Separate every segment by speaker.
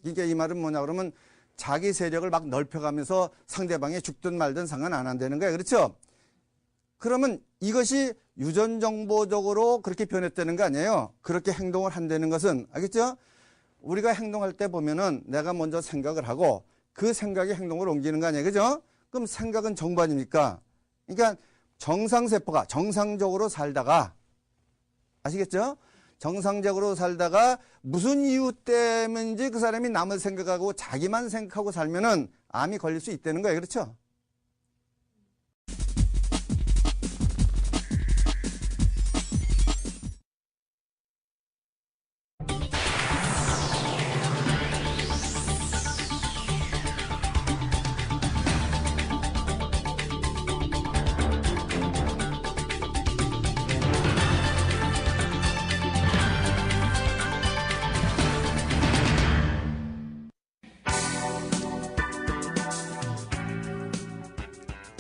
Speaker 1: 그러니까 이 말은 뭐냐 그러면 자기 세력을 막 넓혀가면서 상대방이 죽든 말든 상관 안 한다는 거예요. 그렇죠? 그러면 이것이 유전정보적으로 그렇게 변했다는 거 아니에요? 그렇게 행동을 한다는 것은, 알겠죠? 우리가 행동할 때 보면은 내가 먼저 생각을 하고 그 생각이 행동을 옮기는 거 아니에요? 그죠? 그럼 생각은 정보 아닙니까? 그러니까 정상세포가 정상적으로 살다가, 아시겠죠? 정상적으로 살다가 무슨 이유 때문인지 그 사람이 남을 생각하고 자기만 생각하고 살면은 암이 걸릴 수 있다는 거예요. 그렇죠?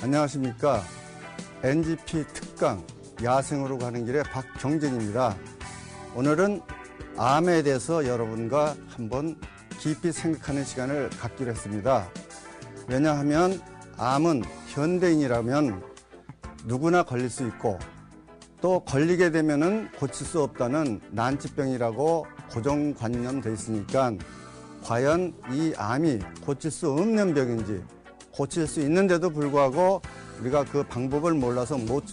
Speaker 1: 안녕하십니까. NGP 특강 야생으로 가는 길의 박경진입니다. 오늘은 암에 대해서 여러분과 한번 깊이 생각하는 시간을 갖기로 했습니다. 왜냐하면 암은 현대인이라면 누구나 걸릴 수 있고 또 걸리게 되면은 고칠 수 없다는 난치병이라고 고정관념돼 있으니까 과연 이 암이 고칠 수 없는 병인지 고칠 수 있는데도 불구하고 우리가 그 방법을 몰라서 못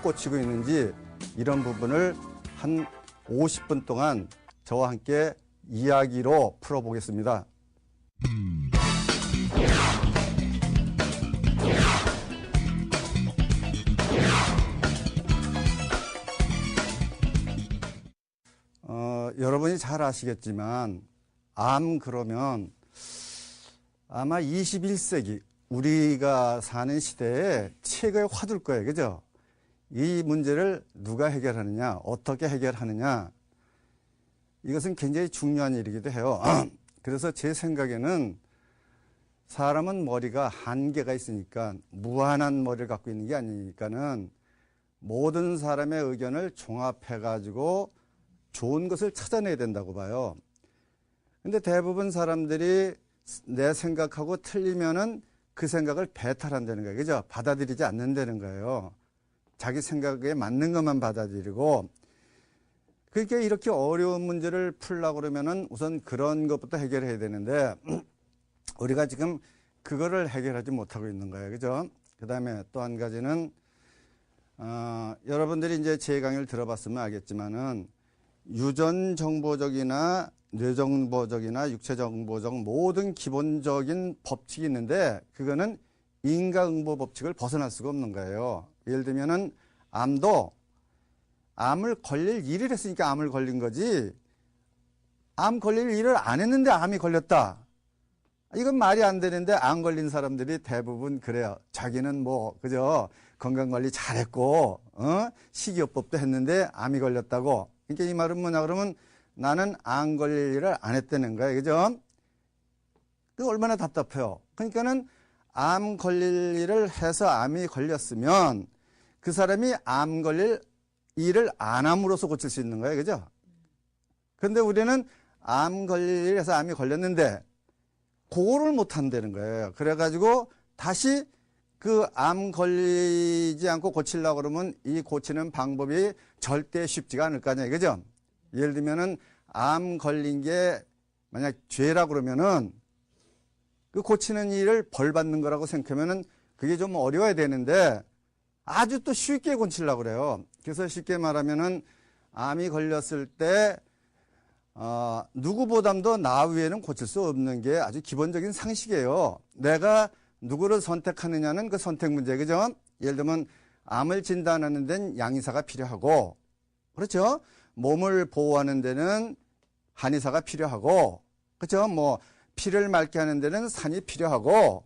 Speaker 1: 고치고 있는지 이런 부분을 한 50분 동안 저와 함께 이야기로 풀어보겠습니다. 여러분이 잘 아시겠지만 암 그러면 아마 21세기 우리가 사는 시대에 최고의 화두일 거예요. 그죠? 이 문제를 누가 해결하느냐, 어떻게 해결하느냐, 이것은 굉장히 중요한 일이기도 해요. 그래서 제 생각에는 사람은 머리가 한계가 있으니까 무한한 머리를 갖고 있는 게 아니니까는 모든 사람의 의견을 종합해가지고 좋은 것을 찾아내야 된다고 봐요. 근데 대부분 사람들이 내 생각하고 틀리면은 그 생각을 배탈한다는 거예요. 그죠? 받아들이지 않는다는 거예요. 자기 생각에 맞는 것만 받아들이고. 그러니까 이렇게 어려운 문제를 풀려고 그러면은 우선 그런 것부터 해결해야 되는데 우리가 지금 그거를 해결하지 못하고 있는 거예요. 그죠? 그 다음에 또 한 가지는, 여러분들이 이제 제 강의를 들어봤으면 알겠지만은 유전정보적이나 뇌정보적이나 육체정보적 모든 기본적인 법칙이 있는데 그거는 인과응보 법칙을 벗어날 수가 없는 거예요. 예를 들면은 암도 암을 걸릴 일을 했으니까 암을 걸린 거지 암 걸릴 일을 안 했는데 암이 걸렸다. 이건 말이 안 되는데 암 걸린 사람들이 대부분 그래요. 자기는 뭐 그죠? 건강관리 잘했고 식이요법도 했는데 암이 걸렸다고. 그러니까 이 말은 뭐냐 그러면 나는 암 걸릴 일을 안 했다는 거예요. 그죠? 그 얼마나 답답해요. 그러니까는 암 걸릴 일을 해서 암이 걸렸으면 그 사람이 암 걸릴 일을 안 함으로써 고칠 수 있는 거예요. 그죠? 그런데 우리는 암 걸릴 일에서 암이 걸렸는데 그거를 못 한다는 거예요. 그래가지고 다시 그 암 걸리지 않고 고치려고 그러면 이 고치는 방법이 절대 쉽지가 않을 거 아니에요. 그죠? 예를 들면은 암 걸린 게 만약 죄라 그러면은 그 고치는 일을 벌 받는 거라고 생각하면은 그게 좀 어려워야 되는데 아주 또 쉽게 고치려고 그래요. 그래서 쉽게 말하면은 암이 걸렸을 때 누구보다도 나 위에는 고칠 수 없는 게 아주 기본적인 상식이에요. 내가 누구를 선택하느냐는 그 선택 문제, 그죠? 예를 들면 암을 진단하는 데는 양의사가 필요하고, 그렇죠? 몸을 보호하는 데는 한의사가 필요하고, 그렇죠? 뭐 피를 맑게 하는 데는 산이 필요하고,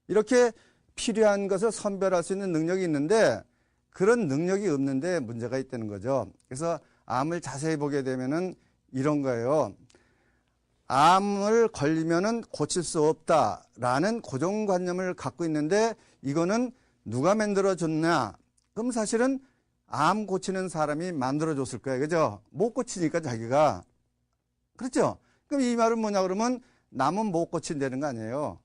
Speaker 1: 이렇게 필요한 것을 선별할 수 있는 능력이 있는데 그런 능력이 없는데 문제가 있다는 거죠. 그래서 암을 자세히 보게 되면은 이런 거예요. 암을 걸리면은 고칠 수 없다라는 고정관념을 갖고 있는데 이거는 누가 만들어줬냐? 그럼 사실은 암 고치는 사람이 만들어줬을 거예요. 그죠? 못 고치니까 자기가. 그렇죠? 그럼 이 말은 뭐냐 그러면 남은 못 고친다는 거 아니에요.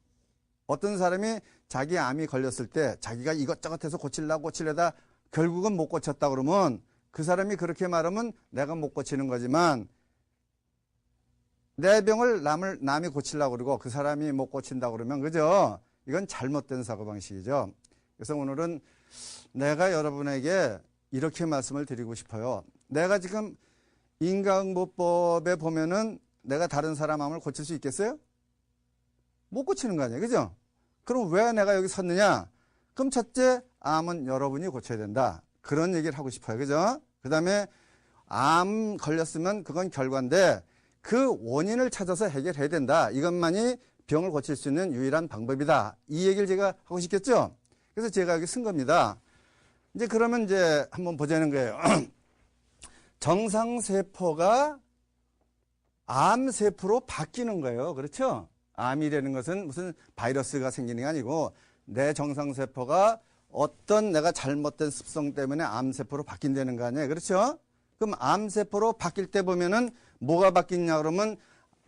Speaker 1: 어떤 사람이 자기 암이 걸렸을 때 자기가 이것저것 해서 고치려다 결국은 못 고쳤다 그러면 그 사람이 그렇게 말하면 내가 못 고치는 거지만 내 병을 남이 고치려고 그러고 그 사람이 못 고친다 그러면 그죠? 이건 잘못된 사고방식이죠. 그래서 오늘은 내가 여러분에게 이렇게 말씀을 드리고 싶어요. 내가 지금 인과응보법에 보면은 내가 다른 사람 암을 고칠 수 있겠어요? 못 고치는 거 아니에요. 그죠? 그럼 왜 내가 여기 섰느냐? 그럼 첫째, 암은 여러분이 고쳐야 된다. 그런 얘기를 하고 싶어요. 그죠? 그 다음에 암 걸렸으면 그건 결과인데 그 원인을 찾아서 해결해야 된다. 이것만이 병을 고칠 수 있는 유일한 방법이다. 이 얘기를 제가 하고 싶겠죠? 그래서 제가 여기 쓴 겁니다. 이제 그러면 이제 한번 보자는 거예요. 정상세포가 암세포로 바뀌는 거예요. 그렇죠? 암이라는 것은 무슨 바이러스가 생기는 게 아니고 내 정상세포가 어떤 내가 잘못된 습성 때문에 암세포로 바뀐다는 거 아니에요. 그렇죠? 그럼 암세포로 바뀔 때 보면은 뭐가 바뀌냐 그러면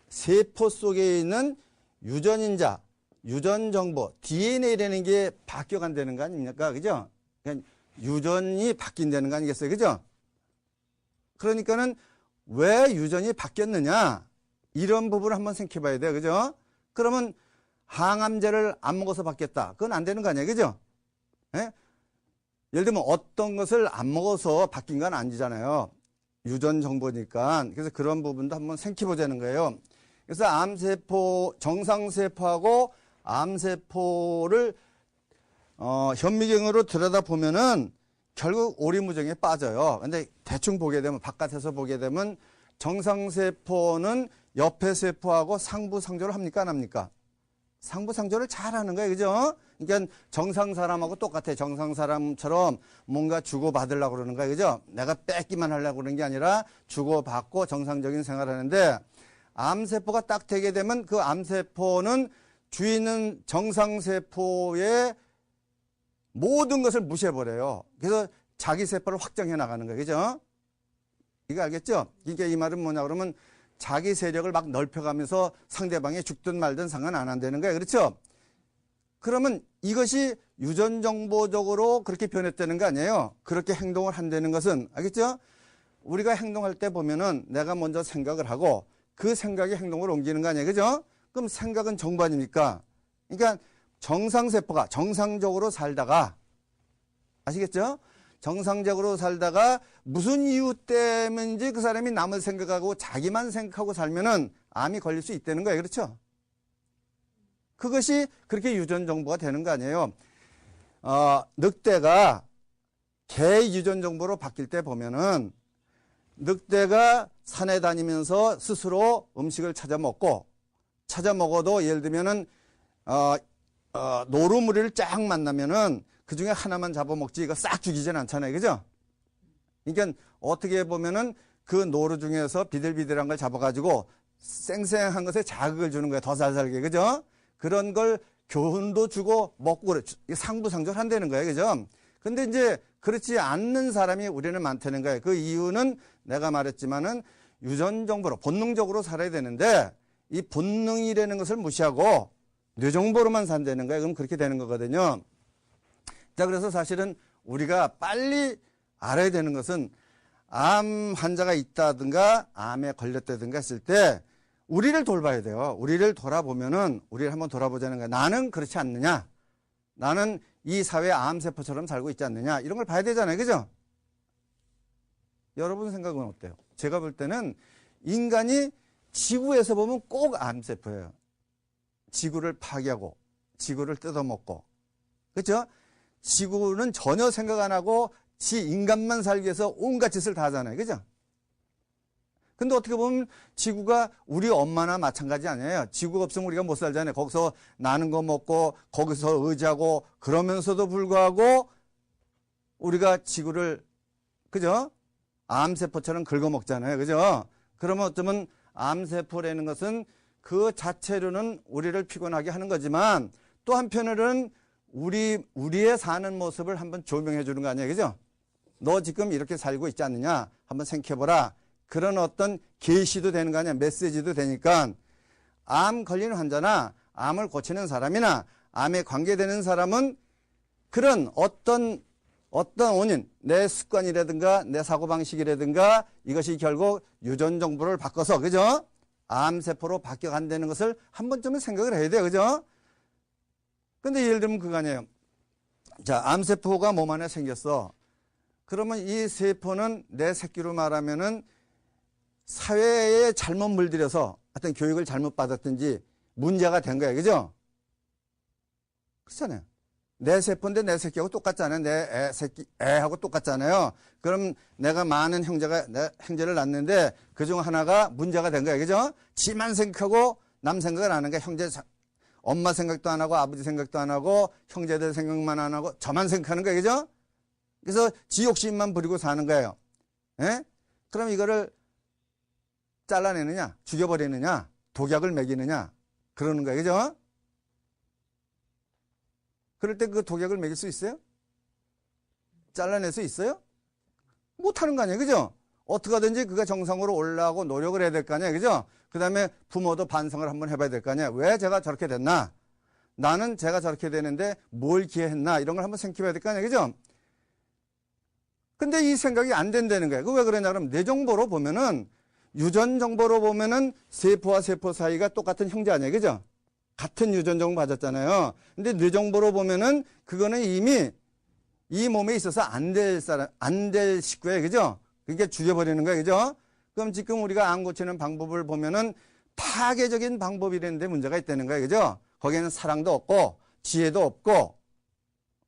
Speaker 1: 세포 속에 있는 유전인자, 유전정보, DNA라는 게 바뀌어간다는 거 아닙니까? 그죠? 그러니까 유전이 바뀐다는 거 아니겠어요? 그죠? 그러니까는 왜 유전이 바뀌었느냐? 이런 부분을 한번 생각해 봐야 돼요. 그죠? 그러면 항암제를 안 먹어서 바뀌었다. 그건 안 되는 거 아니에요. 그죠? 예? 예를 들면 어떤 것을 안 먹어서 바뀐 건 아니잖아요. 유전 정보니까. 그래서 그런 부분도 한번 생각해 보자는 거예요. 그래서 암세포, 정상세포하고 암세포를 현미경으로 들여다보면은 결국 오리무중에 빠져요. 근데 대충 보게 되면, 바깥에서 보게 되면 정상세포는 옆에 세포하고 상부상조를 합니까? 안 합니까? 상부상조를 잘 하는 거예요. 그죠? 그러니까 정상 사람하고 똑같아요. 정상 사람처럼 뭔가 주고받으려고 그러는 거예요. 그죠? 내가 뺏기만 하려고 그러는 게 아니라 주고받고 정상적인 생활을 하는데 암세포가 딱 되게 되면 그 암세포는 주위 있는 정상세포의 모든 것을 무시해버려요. 그래서 자기 세포를 확장해 나가는 거예요. 그죠? 이거 알겠죠? 그러니까 이 말은 뭐냐 그러면 자기 세력을 막 넓혀가면서 상대방이 죽든 말든 상관 안 한다는 거예요. 그렇죠? 그러면 이것이 유전정보적으로 그렇게 변했다는 거 아니에요? 그렇게 행동을 한다는 것은, 알겠죠? 우리가 행동할 때 보면은 내가 먼저 생각을 하고 그 생각이 행동을 옮기는 거 아니에요? 그죠? 그럼 생각은 정보 아닙니까? 그러니까 정상세포가 정상적으로 살다가, 아시겠죠? 정상적으로 살다가 무슨 이유 때문인지 그 사람이 남을 생각하고 자기만 생각하고 살면은 암이 걸릴 수 있다는 거예요. 그렇죠? 그것이 그렇게 유전 정보가 되는 거 아니에요. 늑대가 개 유전 정보로 바뀔 때 보면은 늑대가 산에 다니면서 스스로 음식을 찾아 먹어도 예를 들면은 노루무리를 쫙 만나면은 그 중에 하나만 잡아먹지 이거 싹 죽이진 않잖아요. 그죠? 그러니까 어떻게 보면은 그 노루 중에서 비들비들한 걸 잡아가지고 생생한 것에 자극을 주는 거예요. 더 잘 살게. 그죠? 그런 걸 교훈도 주고 먹고 그래. 상부상조를 한다는 거예요. 그죠? 근데 이제 그렇지 않는 사람이 우리는 많다는 거예요. 그 이유는 내가 말했지만은 유전 정보로 본능적으로 살아야 되는데 이 본능이라는 것을 무시하고 뇌정보로만 산다는 거예요. 그럼 그렇게 되는 거거든요. 자, 그래서 사실은 우리가 빨리 알아야 되는 것은 암 환자가 있다든가 암에 걸렸다든가 했을 때 우리를 돌봐야 돼요. 우리를 돌아보면은 우리를 한번 돌아보자는 거예요. 나는 그렇지 않느냐? 나는 이 사회 암세포처럼 살고 있지 않느냐? 이런 걸 봐야 되잖아요. 그죠? 여러분 생각은 어때요? 제가 볼 때는 인간이 지구에서 보면 꼭 암세포예요. 지구를 파괴하고 지구를 뜯어먹고, 그렇죠? 지구는 전혀 생각 안 하고 지 인간만 살기 위해서 온갖 짓을 다 하잖아요. 그죠? 근데 어떻게 보면 지구가 우리 엄마나 마찬가지 아니에요. 지구가 없으면 우리가 못 살잖아요. 거기서 나는 거 먹고 거기서 의지하고 그러면서도 불구하고 우리가 지구를, 그죠? 암세포처럼 긁어먹잖아요. 그죠? 그러면 어쩌면 암세포라는 것은 그 자체로는 우리를 피곤하게 하는 거지만 또 한편으로는 우리의 사는 모습을 한번 조명해 주는 거 아니에요. 그죠? 너 지금 이렇게 살고 있지 않느냐? 한번 생각해보라. 그런 어떤 계시도 되는 거 아니야. 메시지도 되니까 암 걸린 환자나 암을 고치는 사람이나 암에 관계되는 사람은 그런 어떤 원인, 내 습관이라든가 내 사고방식이라든가 이것이 결국 유전 정보를 바꿔서, 그죠? 암세포로 바뀌어간다는 것을 한 번쯤은 생각을 해야 돼요. 그죠? 근데 예를 들면 그거 아니에요. 자, 암세포가 몸 안에 생겼어. 그러면 이 세포는 내 새끼로 말하면은 사회에 잘못 물들여서 어떤 교육을 잘못 받았든지 문제가 된 거예요. 그죠? 그렇잖아요. 내 세포인데 내 새끼하고 똑같잖아요. 내 애하고 똑같잖아요. 그럼 내가 많은 형제를 낳는데 그중 하나가 문제가 된 거예요. 그죠? 지만 생각하고 남 생각을 안 하는 거야. 엄마 생각도 안 하고 아버지 생각도 안 하고 형제들 생각만 안 하고 저만 생각하는 거예요. 그죠? 그래서 지 욕심만 부리고 사는 거예요. 예? 그럼 이거를 잘라내느냐, 죽여버리느냐, 독약을 먹이느냐, 그러는 거예요. 그죠? 그럴 때 그 독약을 먹일 수 있어요? 잘라낼 수 있어요? 못하는 거 아니에요. 그죠? 어떻게 하든지 그가 정상으로 올라가고 노력을 해야 될 거 아니에요. 그죠? 그 다음에 부모도 반성을 한번 해봐야 될 거 아니에요. 왜 제가 저렇게 됐나? 나는 제가 저렇게 되는데 뭘 기회했나? 이런 걸 한번 생각해봐야 될 거 아니에요. 그죠? 근데 이 생각이 안 된다는 거예요. 그 왜 그러냐? 그럼 뇌 정보로 보면은, 유전 정보로 보면은 세포와 세포 사이가 똑같은 형제 아니에요. 그죠? 같은 유전 정보 받았잖아요. 근데 뇌 정보로 보면은 그거는 이미 이 몸에 있어서 안 될 식구예요. 그죠? 그러니까 죽여버리는 거예요. 그죠? 그럼 지금 우리가 암 고치는 방법을 보면은 파괴적인 방법이라는데 문제가 있다는 거예요. 그죠? 거기에는 사랑도 없고 지혜도 없고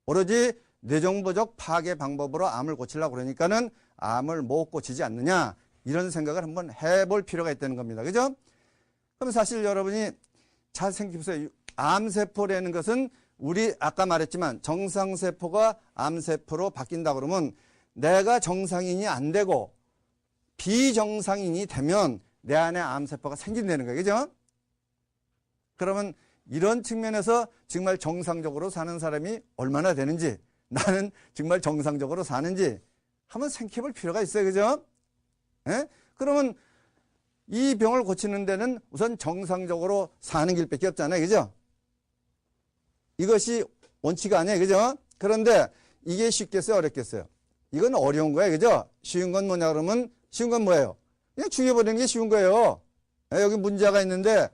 Speaker 1: 오로지 뇌정보적 파괴 방법으로 암을 고치려고 그러니까는 암을 못 고치지 않느냐, 이런 생각을 한번 해볼 필요가 있다는 겁니다. 그죠? 그럼 사실 여러분이 잘 생각해보세요. 암세포라는 것은 우리 아까 말했지만 정상세포가 암세포로 바뀐다 그러면 내가 정상인이 안 되고 비정상인이 되면 내 안에 암세포가 생긴다는 거예요. 그죠? 그러면 이런 측면에서 정말 정상적으로 사는 사람이 얼마나 되는지, 나는 정말 정상적으로 사는지 한번 생각해 볼 필요가 있어요. 그죠? 예? 그러면 이 병을 고치는 데는 우선 정상적으로 사는 길밖에 없잖아요. 그죠? 이것이 원치가 아니에요. 그죠? 그런데 이게 쉽겠어요? 어렵겠어요? 이건 어려운 거예요. 그죠? 쉬운 건 뭐냐 그러면, 쉬운 건 뭐예요? 그냥 죽여버리는 게 쉬운 거예요. 여기 문제가 있는데,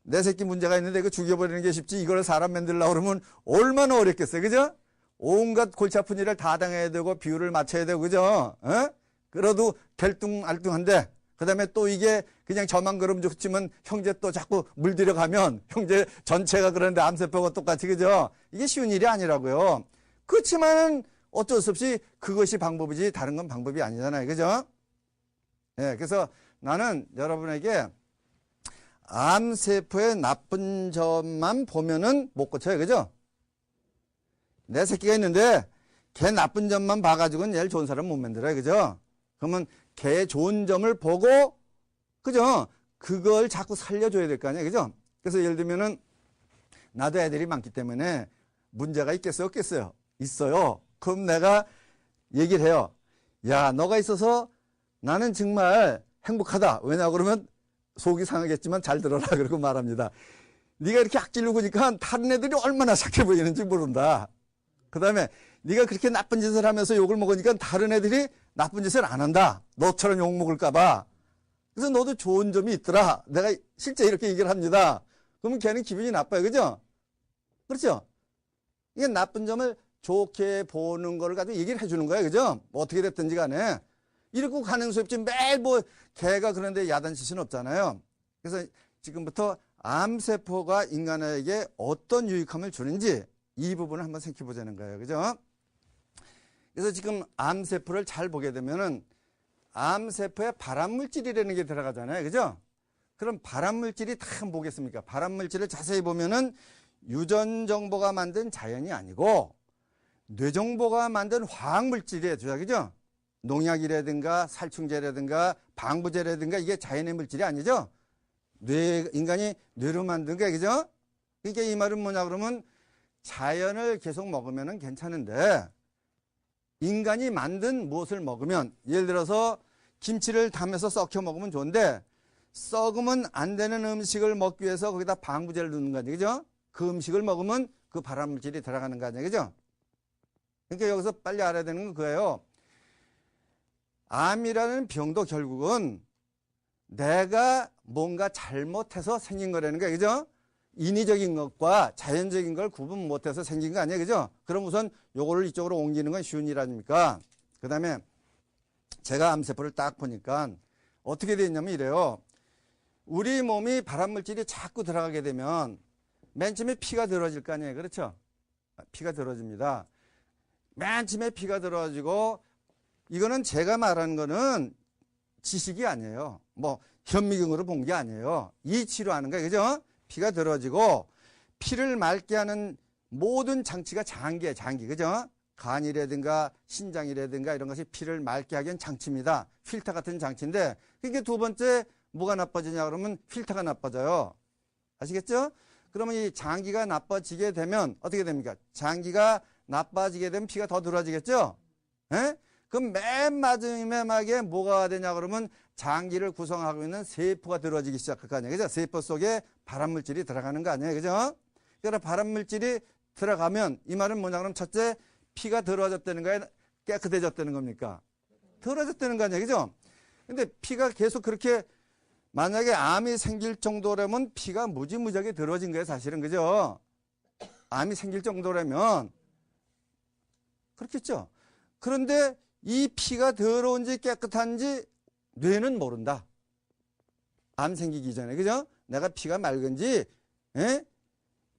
Speaker 1: 내 새끼 문제가 있는데 이거 죽여버리는 게 쉽지, 이걸 사람 만들려고 그러면 얼마나 어렵겠어요. 그죠? 온갖 골치 아픈 일을 다 당해야 되고 비율을 맞춰야 되고, 그죠? 그래도 갤뚱알뚱한데, 그 다음에 또 이게 그냥 저만 그러면 좋지만 형제 또 자꾸 물들여가면 형제 전체가 그러는데 암세포가 똑같이, 그죠? 이게 쉬운 일이 아니라고요. 그렇지만은 어쩔 수 없이 그것이 방법이지 다른 건 방법이 아니잖아요. 그죠? 예, 그래서 나는 여러분에게 암세포의 나쁜 점만 보면은 못 고쳐요. 그죠? 내 새끼가 있는데 걔 나쁜 점만 봐가지고는 얘를 좋은 사람 못 만들어요. 그죠? 그러면 걔의 좋은 점을 보고, 그죠? 그걸 자꾸 살려줘야 될 거 아니에요. 그죠? 그래서 예를 들면은 나도 애들이 많기 때문에 문제가 있겠어요? 없겠어요? 있어요. 그럼 내가 얘기를 해요. 야, 너가 있어서 나는 정말 행복하다. 왜냐 그러면 속이 상하겠지만 잘 들어라. 그러고 말합니다. 네가 이렇게 악질로 구니까 다른 애들이 얼마나 착해 보이는지 모른다. 그 다음에 네가 그렇게 나쁜 짓을 하면서 욕을 먹으니까 다른 애들이 나쁜 짓을 안 한다. 너처럼 욕 먹을까봐. 그래서 너도 좋은 점이 있더라. 내가 실제 이렇게 얘기를 합니다. 그러면 걔는 기분이 나빠요. 그죠? 그렇죠? 이게 나쁜 점을 좋게 보는 걸 가지고 얘기를 해주는 거예요. 그죠? 뭐 어떻게 됐든지 간에. 이러고 가는 수 없지. 매일 뭐 걔가 그런데 야단칠 없잖아요. 그래서 지금부터 암세포가 인간에게 어떤 유익함을 주는지 이 부분을 한번 생각해 보자는 거예요. 그죠? 그래서 지금 암세포를 잘 보게 되면은 암세포에 발암물질이라는 게 들어가잖아요. 그죠? 그럼 발암물질이 다 한번 보겠습니까? 발암물질을 자세히 보면은 유전정보가 만든 자연이 아니고 뇌정보가 만든 화학물질이에요. 그죠? 농약이라든가 살충제라든가 방부제라든가 이게 자연의 물질이 아니죠? 인간이 뇌로 만든 게, 그죠? 그러니까 이 말은 뭐냐 그러면 자연을 계속 먹으면 괜찮은데 인간이 만든 무엇을 먹으면, 예를 들어서 김치를 담아서 썩혀 먹으면 좋은데 썩으면 안 되는 음식을 먹기 위해서 거기다 방부제를 넣는 거 아니에요. 그죠? 그 음식을 먹으면 그 발암물질이 들어가는 거 아니에요. 그죠? 그러니까 여기서 빨리 알아야 되는 건 그거예요. 암이라는 병도 결국은 내가 뭔가 잘못해서 생긴 거라는 거예요. 그죠? 인위적인 것과 자연적인 걸 구분 못해서 생긴 거 아니에요. 그죠? 그럼 우선 요거를 이쪽으로 옮기는 건 쉬운 일 아닙니까? 그 다음에 제가 암세포를 딱 보니까 어떻게 되어 있냐면 이래요. 우리 몸이 발암물질이 자꾸 들어가게 되면 맨 처음에 피가 들어질 거 아니에요. 그렇죠? 피가 들어집니다. 맨 처음에 피가 들어지고 이거는 제가 말하는 거는 지식이 아니에요. 뭐 현미경으로 본 게 아니에요. 이치로 하는 거예요. 그죠? 피가 들어지고 피를 맑게 하는 모든 장치가 장기예요. 장기. 그죠? 간이라든가 신장이라든가 이런 것이 피를 맑게 하기 위한 장치입니다. 필터 같은 장치인데 그게 두 번째 뭐가 나빠지냐 그러면 필터가 나빠져요. 아시겠죠? 그러면 이 장기가 나빠지게 되면 어떻게 됩니까? 장기가 나빠지게 되면 피가 더 들어지겠죠? 예? 그럼 맨 마지막에 뭐가 되냐 그러면 장기를 구성하고 있는 세포가 들어지기 시작할 거 아니에요. 그죠? 세포 속에 발암물질이 들어가는 거 아니에요. 그죠? 그러니까 발암물질이 들어가면 이 말은 뭐냐 그러면 첫째 피가 들어졌다는 거야? 깨끗해졌다는 겁니까? 들어졌다는 거 아니에요. 그죠? 근데 피가 계속 그렇게 만약에 암이 생길 정도라면 피가 무지무지하게 들어진 거예요. 사실은. 그죠? 암이 생길 정도라면 그렇겠죠? 그런데 이 피가 더러운지 깨끗한지 뇌는 모른다. 암 생기기 전에. 그죠? 내가 피가 맑은지, 예?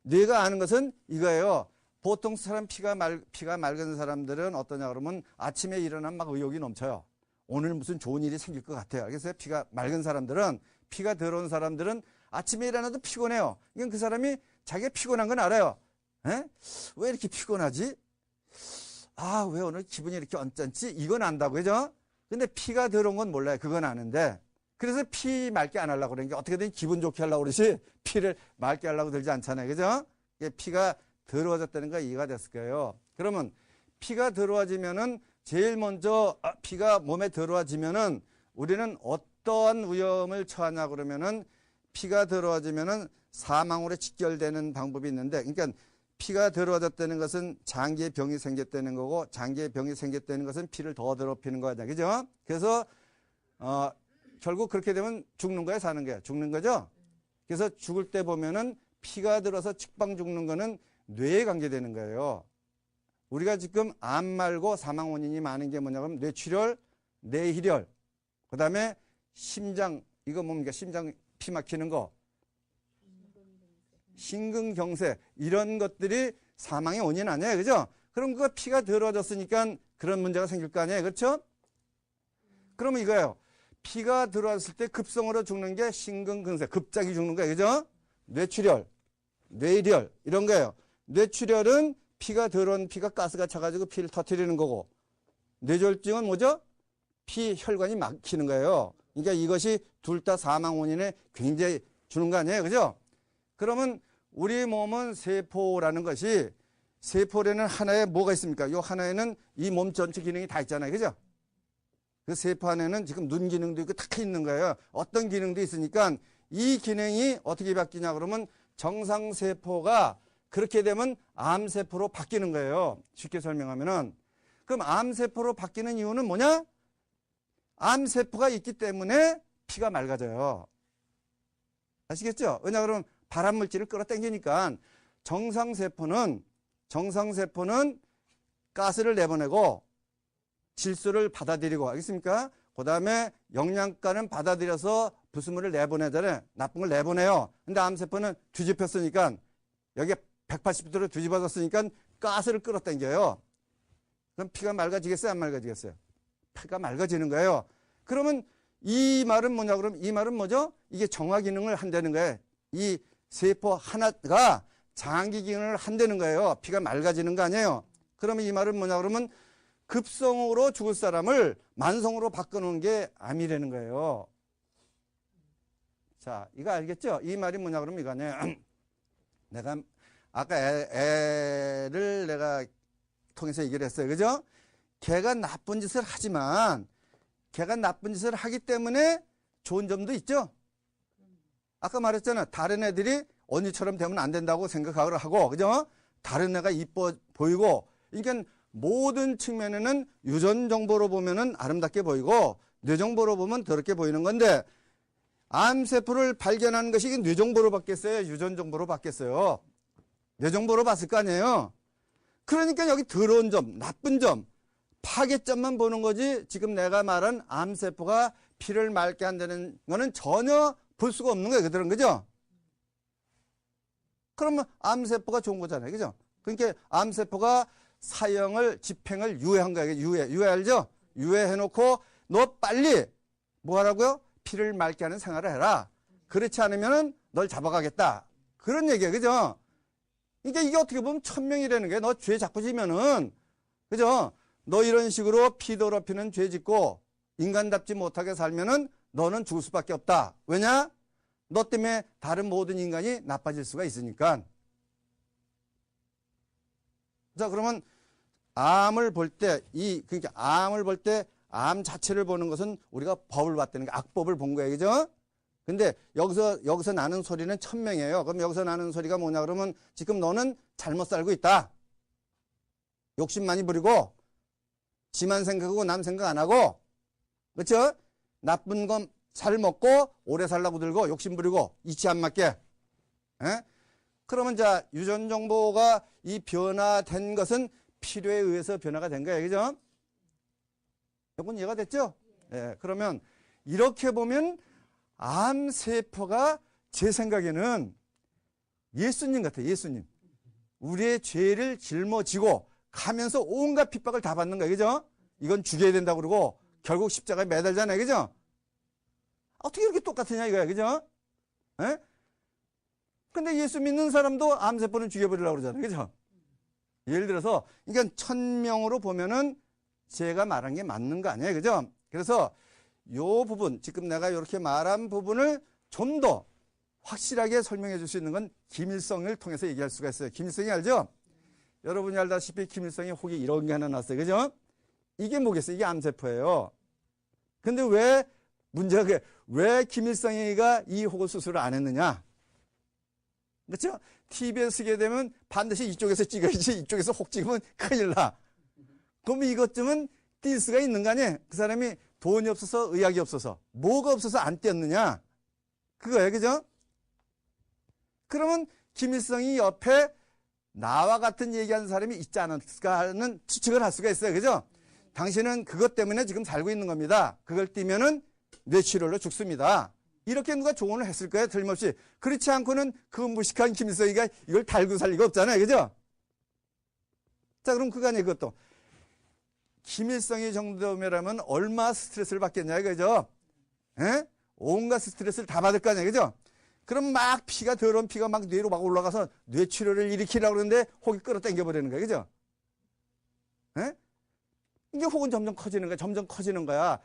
Speaker 1: 뇌가 아는 것은 이거예요. 보통 사람 피가 맑은 사람들은 어떠냐 그러면 아침에 일어나면 막 의욕이 넘쳐요. 오늘 무슨 좋은 일이 생길 것 같아요. 그래서 피가 맑은 사람들은, 피가 더러운 사람들은 아침에 일어나도 피곤해요. 이건 그 사람이 자기가 피곤한 건 알아요. 예? 왜 이렇게 피곤하지? 아, 왜 오늘 기분이 이렇게 언짢지? 이건 안다고, 그죠? 근데 피가 더러운 건 몰라요. 그건 아는데. 그래서 피 맑게 안 하려고 그러는 게 어떻게든 기분 좋게 하려고 그러지 피를 맑게 하려고 들지 않잖아요. 그죠? 피가 더러워졌다는 거 이해가 됐을 거예요. 그러면 피가 더러워지면은 제일 먼저 피가 몸에 더러워지면은 우리는 어떠한 위험을 처하냐 그러면은 피가 더러워지면은 사망으로 직결되는 방법이 있는데 그러니까 피가 더러워졌다는 것은 장기에 병이 생겼다는 거고 장기에 병이 생겼다는 것은 피를 더 더럽히는 거죠. 그죠? 그래서 결국 그렇게 되면 죽는 거야, 사는 거야? 죽는 거죠? 그래서 죽을 때 보면은 피가 들어서 직방 죽는 거는 뇌에 관계되는 거예요. 우리가 지금 암 말고 사망 원인이 많은 게 뭐냐면 뇌출혈, 뇌희열, 그 다음에 심장, 이거 뭡니까? 심장 피 막히는 거, 심근경색, 이런 것들이 사망의 원인 아니에요. 그죠? 그럼 그 피가 더러워졌으니까 그런 문제가 생길 거 아니에요. 그렇죠? 그러면 이거예요. 피가 들어왔을 때 급성으로 죽는 게 심근경색, 급작이 죽는 거예요. 그죠? 뇌출혈, 뇌희열, 이런 거예요. 뇌출혈은 피가 더러운 피가 가스가 차가지고 피를 터뜨리는 거고, 뇌졸중은 뭐죠? 피 혈관이 막히는 거예요. 그러니까 이것이 둘 다 사망 원인에 굉장히 주는 거 아니에요. 그죠? 그러면 우리 몸은 세포라는 것이, 세포라는 하나에 뭐가 있습니까? 이 하나에는 이 몸 전체 기능이 다 있잖아요. 그죠? 그 세포 안에는 지금 눈 기능도 있고 다 있는 거예요. 어떤 기능도 있으니까 이 기능이 어떻게 바뀌냐 그러면 정상세포가 그렇게 되면 암세포로 바뀌는 거예요. 쉽게 설명하면은. 그럼 암세포로 바뀌는 이유는 뭐냐? 암세포가 있기 때문에 피가 맑아져요. 아시겠죠? 왜냐 그러면 발암물질을 끌어당기니까 정상세포는 가스를 내보내고 질소를 받아들이고, 알겠습니까? 그 다음에 영양가는 받아들여서 불순물을 내보내잖아요. 나쁜 걸 내보내요. 근데 암세포는 뒤집혔으니까, 여기에 180도로 뒤집어졌으니까 가스를 끌어당겨요. 그럼 피가 맑아지겠어요? 안 맑아지겠어요? 피가 맑아지는 거예요. 그러면 이 말은 뭐냐? 그러면 이 말은 뭐죠? 이게 정화 기능을 한다는 거예요. 이 세포 하나가 장기 기능을 한다는 거예요. 피가 맑아지는 거 아니에요. 그러면 이 말은 뭐냐? 그러면 급성으로 죽을 사람을 만성으로 바꿔놓은 게 암이라는 거예요. 자, 이거 알겠죠? 이 말이 뭐냐? 그러면 이거 아니에요. 내가 아까 애를 내가 통해서 얘기를 했어요. 그죠? 걔가 나쁜 짓을 하지만 걔가 나쁜 짓을 하기 때문에 좋은 점도 있죠? 아까 말했잖아. 다른 애들이 언니처럼 되면 안 된다고 생각을 하고, 그죠? 다른 애가 이뻐 보이고, 그러니까 모든 측면에는 유전 정보로 보면은 아름답게 보이고, 뇌 정보로 보면 더럽게 보이는 건데, 암세포를 발견하는 것이 뇌 정보로 받겠어요? 유전 정보로 받겠어요? 뇌 정보로 봤을 거 아니에요? 그러니까 여기 더러운 점, 나쁜 점, 파괴점만 보는 거지, 지금 내가 말한 암세포가 피를 맑게 한다는 거는 전혀 볼 수가 없는 거예요. 그들은, 그죠? 그러면 암세포가 좋은 거잖아요. 그죠? 그러니까 암세포가 사형을, 집행을 유예한 거예요. 유예 알죠? 유예해놓고 너 빨리 뭐 하라고요? 피를 맑게 하는 생활을 해라. 그렇지 않으면 널 잡아가겠다. 그런 얘기예요. 그죠? 그러니까 이게 어떻게 보면 천명이라는 게, 너 죄 자꾸 지면은, 그죠? 너 이런 식으로 피 더럽히는 죄 짓고 인간답지 못하게 살면은 너는 죽을 수밖에 없다. 왜냐? 너 때문에 다른 모든 인간이 나빠질 수가 있으니까. 자, 그러면 암을 볼 때, 그러니까 암을 볼 때 암 자체를 보는 것은 우리가 법을 봤다는 게 악법을 본 거예요. 그죠? 근데 여기서 나는 소리는 천명이에요. 그럼 여기서 나는 소리가 뭐냐 그러면 지금 너는 잘못 살고 있다. 욕심 많이 부리고, 지만 생각하고 남 생각 안 하고, 그렇죠? 나쁜 건 살 먹고 오래 살라고 들고 욕심 부리고 이치 안 맞게. 에? 그러면 자, 유전 정보가 이 변화된 것은 필요에 의해서 변화가 된 거예요. 그죠? 이건 이해가 됐죠? 예. 그러면 이렇게 보면 암세포가 제 생각에는 예수님 같아요. 예수님. 우리의 죄를 짊어지고 가면서 온갖 핍박을 다 받는 거예요. 그죠? 이건 죽여야 된다고 그러고 결국 십자가에 매달잖아요. 그죠? 어떻게 이렇게 똑같으냐 이거야. 그죠? 예? 근데 예수 믿는 사람도 암세포는 죽여버리려고 그러잖아요. 그죠? 예를 들어서, 그러니까 천명으로 보면은 제가 말한 게 맞는 거 아니에요. 그죠? 그래서 요 부분, 지금 내가 이렇게 말한 부분을 좀 더 확실하게 설명해 줄 수 있는 건 김일성을 통해서 얘기할 수가 있어요. 김일성이 알죠? 여러분이 알다시피 김일성이 혹이 이런 게 하나 났어요. 그죠? 이게 뭐겠어요? 이게 암세포예요. 근데 문제가 왜 김일성이가 이 혹을 수술을 안 했느냐? 그렇죠? TV에 쓰게 되면 반드시 이쪽에서 찍어야지, 이쪽에서 혹 찍으면 큰일 나. 그럼 이것 좀은 뛸 수가 있는 거 아니에요? 그 사람이 돈이 없어서, 의학이 없어서, 뭐가 없어서 안 띄었느냐? 그거예요. 그죠? 그러면 김일성이 옆에 나와 같은 얘기하는 사람이 있지 않았을까 하는 추측을 할 수가 있어요. 그죠? 당신은 그것 때문에 지금 살고 있는 겁니다. 그걸 띄면은 뇌출혈로 죽습니다. 이렇게 누가 조언을 했을 거예요. 틀림없이. 그렇지 않고는 그 무식한 김일성이가 이걸 달고 살 리가 없잖아요. 그죠? 자, 그럼 그거 아니에요. 그것도. 김일성이 정도면 얼마 스트레스를 받겠냐 이거죠. 에? 온갖 스트레스를 다 받을 거 아니에요. 그죠? 그럼 막 더러운 피가 막 뇌로 막 올라가서 뇌출혈을 일으키려고 그러는데 혹이 끌어당겨 버리는 거예요. 그죠? 에? 이게 혹은 점점 커지는 거야. 점점 커지는 거야.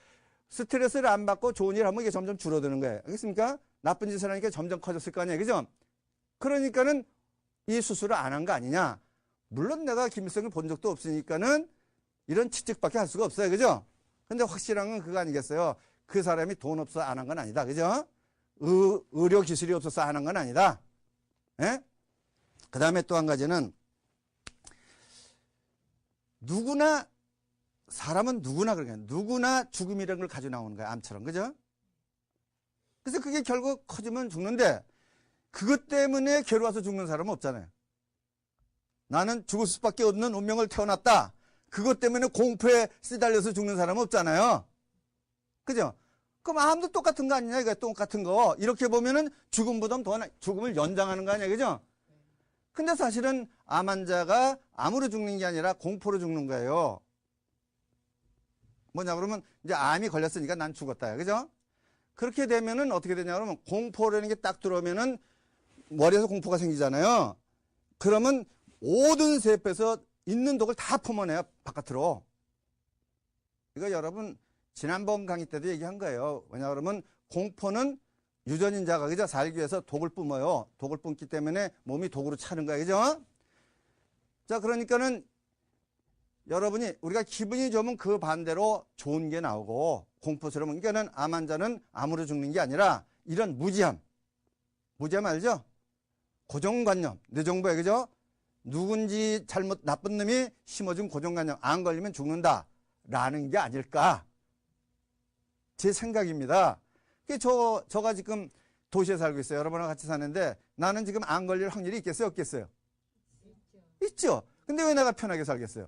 Speaker 1: 스트레스를 안 받고 좋은 일 하면 이게 점점 줄어드는 거예요. 알겠습니까? 나쁜 짓을 하니까 점점 커졌을 거 아니에요. 그죠? 그러니까는 이 수술을 안 한 거 아니냐. 물론 내가 김일성을 본 적도 없으니까는 이런 추측밖에 할 수가 없어요. 그죠? 근데 확실한 건 그거 아니겠어요? 그 사람이 돈 없어서 안 한 건 아니다. 그죠? 의료 기술이 없어서 안 한 건 아니다. 예? 그 다음에 또 한 가지는 사람은 누구나 그러니까 누구나 죽음이라는 걸 가지고 나오는 거야. 암처럼. 그죠? 그래서 그게 결국 커지면 죽는데 그것 때문에 괴로워서 죽는 사람은 없잖아요. 나는 죽을 수밖에 없는 운명을 태어났다. 그것 때문에 공포에 시달려서 죽는 사람은 없잖아요. 그죠? 그럼 암도 똑같은 거 아니냐? 이거 똑같은 거. 이렇게 보면은 죽음보다 더 죽음을 연장하는 거 아니야? 그죠? 근데 사실은 암 환자가 암으로 죽는 게 아니라 공포로 죽는 거예요. 뭐냐 그러면 이제 암이 걸렸으니까 난 죽었다. 그죠? 그렇게 되면은 어떻게 되냐 그러면 공포라는 게 딱 들어오면은 머리에서 공포가 생기잖아요. 그러면 모든 세포에서 있는 독을 다 품어내요. 바깥으로. 이거 여러분 지난번 강의 때도 얘기한 거예요. 왜냐 그러면 공포는 유전인자가 그죠? 살기 위해서 독을 뿜어요. 독을 뿜기 때문에 몸이 독으로 차는 거예요. 그죠? 자, 그러니까는 여러분이 우리가 기분이 좋으면 그 반대로 좋은 게 나오고 공포스러우면 그러니까는 암 환자는 암으로 죽는 게 아니라 이런 무지함, 무죄 말죠? 고정관념, 뇌정보에, 그죠? 누군지 잘못, 나쁜 놈이 심어준 고정관념, 안 걸리면 죽는다. 라는 게 아닐까. 제 생각입니다. 저가 지금 도시에 살고 있어요. 여러분과 같이 사는데 나는 지금 안 걸릴 확률이 있겠어요? 없겠어요? 있죠. 근데 왜 내가 편하게 살겠어요?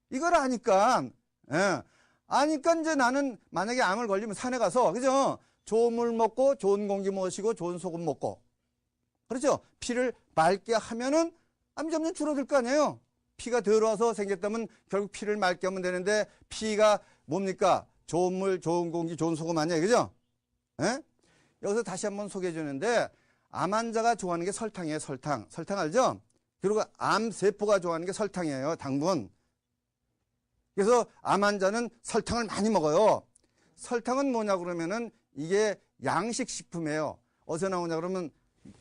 Speaker 1: 이걸 아니까, 예. 아니까 이제 나는 만약에 암을 걸리면 산에 가서, 그죠? 좋은 물 먹고, 좋은 공기 마시고, 좋은 소금 먹고. 그렇죠? 피를 맑게 하면은 암이 점점 줄어들 거 아니에요? 피가 들어와서 생겼다면 결국 피를 맑게 하면 되는데, 피가 뭡니까? 좋은 물, 좋은 공기, 좋은 소금 아니에요? 그죠? 예? 여기서 다시 한번 소개해 주는데, 암 환자가 좋아하는 게 설탕이에요, 설탕. 설탕 알죠? 그리고 암세포가 좋아하는 게 설탕이에요, 당분. 그래서 암 환자는 설탕을 많이 먹어요. 설탕은 뭐냐 그러면은 이게 양식식품이에요. 어디서 나오냐 그러면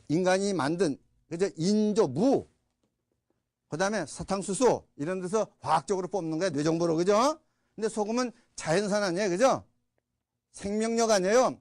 Speaker 1: 인간이 만든, 그죠? 인조, 무. 그 다음에 사탕수수. 이런 데서 화학적으로 뽑는 거예요, 뇌정보로. 그죠? 근데 소금은 자연산 아니에요, 그죠? 생명력 아니에요.